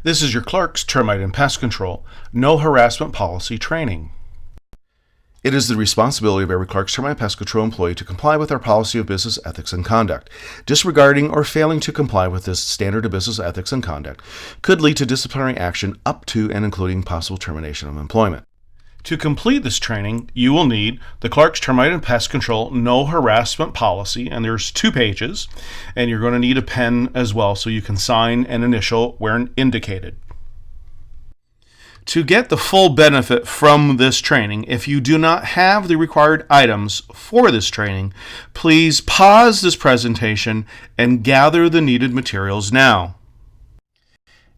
This is your Clark's Termite and Pest Control No Harassment Policy Training. It is the responsibility of every Clark's Termite and Pest Control employee to comply with our policy of business ethics and conduct. Disregarding or failing to comply with this standard of business ethics and conduct could lead to disciplinary action up to and including possible termination of employment. To complete this training, you will need the Clark's Termite and Pest Control No Harassment Policy, and there's 2 pages, and you're going to need a pen as well so you can sign and initial where indicated. To get the full benefit from this training, if you do not have the required items for this training, please pause this presentation and gather the needed materials now.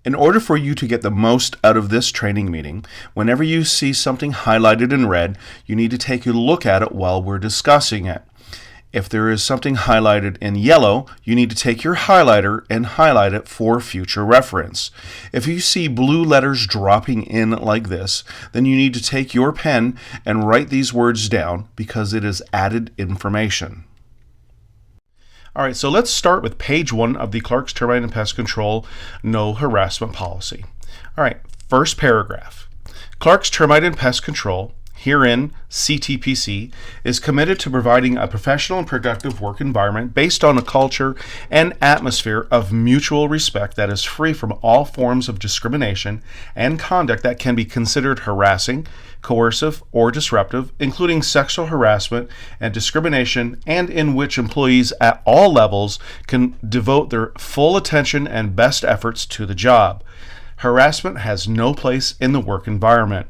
In order for you to get the most out of this training meeting, whenever you see something highlighted in red, you need to take a look at it while we're discussing it. If there is something highlighted in yellow, you need to take your highlighter and highlight it for future reference. If you see blue letters dropping in like this, then you need to take your pen and write these words down because it is added information. All right, so let's start with page 1 of the Clark's Termite and Pest Control No Harassment Policy. All right, first paragraph. Clark's Termite and Pest Control, herein CTPC, is committed to providing a professional and productive work environment based on a culture and atmosphere of mutual respect that is free from all forms of discrimination and conduct that can be considered harassing, coercive, or disruptive, including sexual harassment and discrimination, and in which employees at all levels can devote their full attention and best efforts to the job. Harassment has no place in the work environment.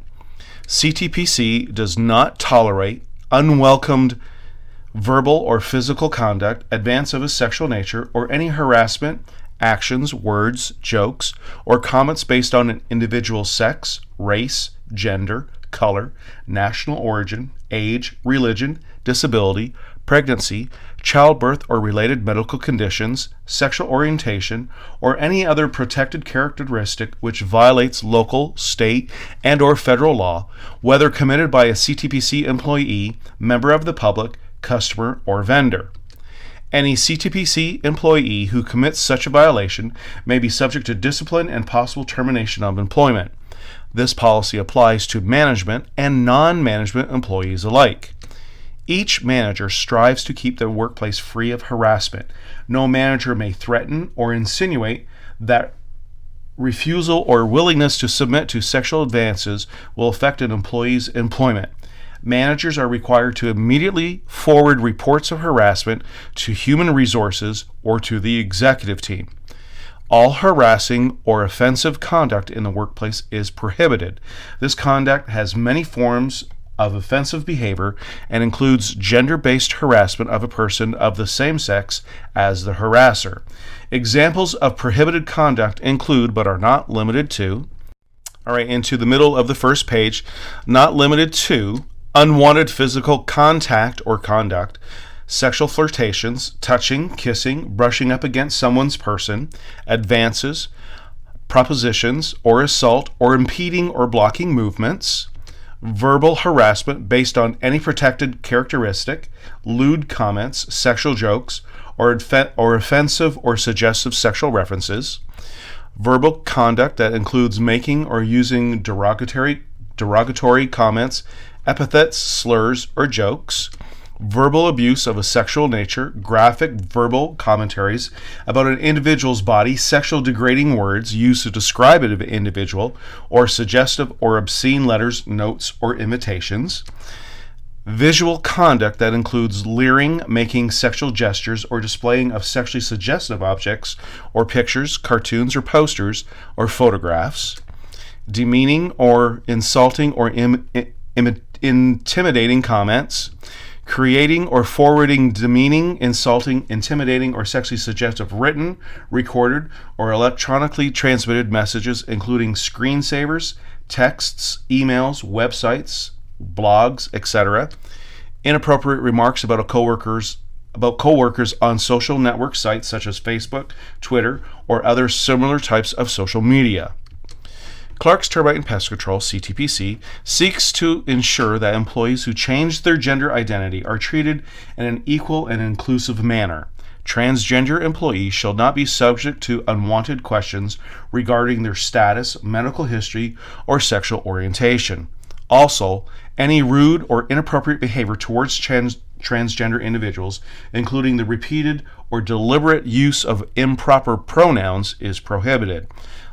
CTPC does not tolerate unwelcomed verbal or physical conduct, advance of a sexual nature, or any harassment, actions, words, jokes, or comments based on an individual's sex, race, gender, color, national origin, age, religion, disability, pregnancy, childbirth or related medical conditions, sexual orientation, or any other protected characteristic which violates local, state, and or federal law, whether committed by a CTPC employee, member of the public, customer, or vendor. Any CTPC employee who commits such a violation may be subject to discipline and possible termination of employment. This policy applies to management and non-management employees alike. Each manager strives to keep their workplace free of harassment. No manager may threaten or insinuate that refusal or willingness to submit to sexual advances will affect an employee's employment. Managers are required to immediately forward reports of harassment to human resources or to the executive team. All harassing or offensive conduct in the workplace is prohibited. This conduct has many forms of offensive behavior and includes gender-based harassment of a person of the same sex as the harasser. Examples of prohibited conduct include, but are not limited to, into the middle of the first page, not limited to, unwanted physical contact or conduct, sexual flirtations, touching, kissing, brushing up against someone's person, advances, propositions, or assault, or impeding or blocking movements, verbal harassment based on any protected characteristic, lewd comments, sexual jokes, or offensive or suggestive sexual references, verbal conduct that includes making or using derogatory comments, epithets, slurs, or jokes, verbal abuse of a sexual nature, graphic verbal commentaries about an individual's body, sexual degrading words used to describe an individual, or suggestive or obscene letters, notes, or imitations, visual conduct that includes leering, making sexual gestures, or displaying of sexually suggestive objects or pictures, cartoons, or posters, or photographs, demeaning or insulting or intimidating comments, creating or forwarding demeaning, insulting, intimidating, or sexually suggestive written, recorded, or electronically transmitted messages, including screensavers, texts, emails, websites, blogs, etc., inappropriate remarks about coworkers on social network sites such as Facebook, Twitter, or other similar types of social media. Clark's Termite and Pest Control, CTPC, seeks to ensure that employees who change their gender identity are treated in an equal and inclusive manner. Transgender employees shall not be subject to unwanted questions regarding their status, medical history, or sexual orientation. Also, any rude or inappropriate behavior towards transgender individuals, including the repeated or deliberate use of improper pronouns, is prohibited.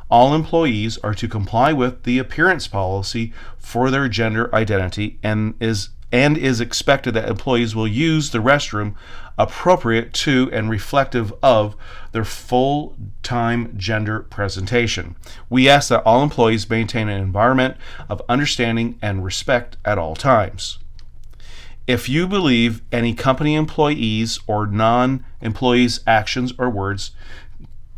All employees are to comply with the appearance policy for their gender identity and is expected that employees will use the restroom appropriate to and reflective of their full-time gender presentation. We ask that all employees maintain an environment of understanding and respect at all times. If you believe any company employees or non-employees' actions or words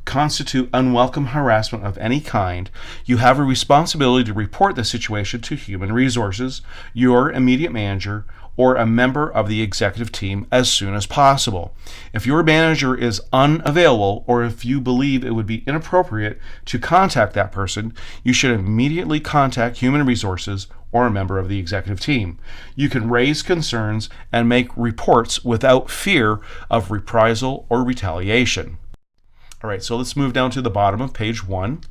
constitute unwelcome harassment of any kind, you have a responsibility to report the situation to Human Resources, your immediate manager, or a member of the executive team as soon as possible. If your manager is unavailable, or if you believe it would be inappropriate to contact that person, you should immediately contact Human Resources or a member of the executive team. You can raise concerns and make reports without fear of reprisal or retaliation. All right, so let's move down to the bottom of page 1.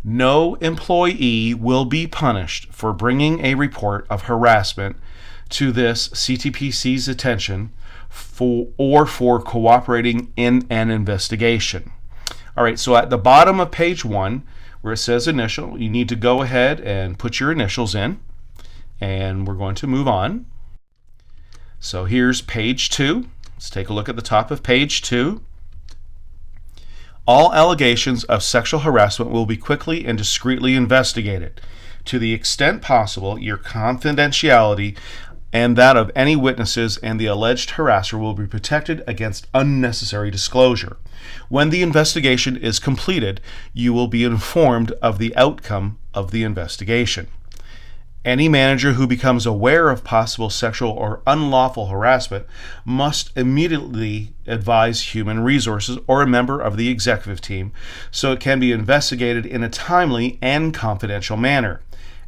No employee will be punished for bringing a report of harassment to this CTPC's attention or for cooperating in an investigation. All right, so at the bottom of page 1, where it says initial, you need to go ahead and put your initials in, and we're going to move on. So here's page 2. Let's take a look at the top of page 2. All allegations of sexual harassment will be quickly and discreetly investigated. To the extent possible, your confidentiality and that of any witnesses and the alleged harasser will be protected against unnecessary disclosure. When the investigation is completed, you will be informed of the outcome of the investigation. Any manager who becomes aware of possible sexual or unlawful harassment must immediately advise Human Resources or a member of the executive team so it can be investigated in a timely and confidential manner.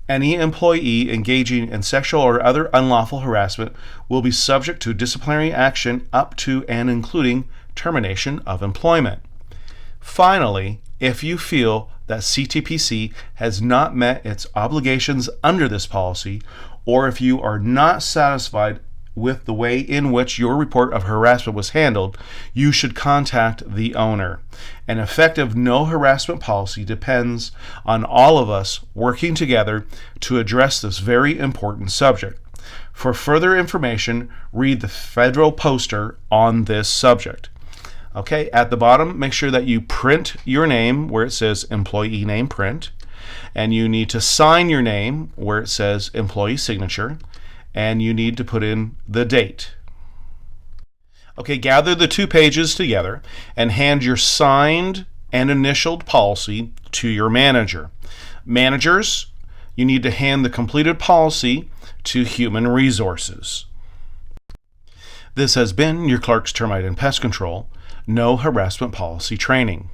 Any employee engaging in sexual or other unlawful harassment will be subject to disciplinary action up to and including termination of employment. Finally, if you feel that CTPC has not met its obligations under this policy, or if you are not satisfied with the way in which your report of harassment was handled, you should contact the owner. An effective no harassment policy depends on all of us working together to address this very important subject. For further information, read the federal poster on this subject. Okay, at the bottom, make sure that you print your name where it says employee name print, and you need to sign your name where it says employee signature, and you need to put in the date. Okay, gather the 2 pages together and hand your signed and initialed policy to your manager. Managers, you need to hand the completed policy to Human Resources. This has been your Clark's Termite and Pest Control No Harassment Policy Training.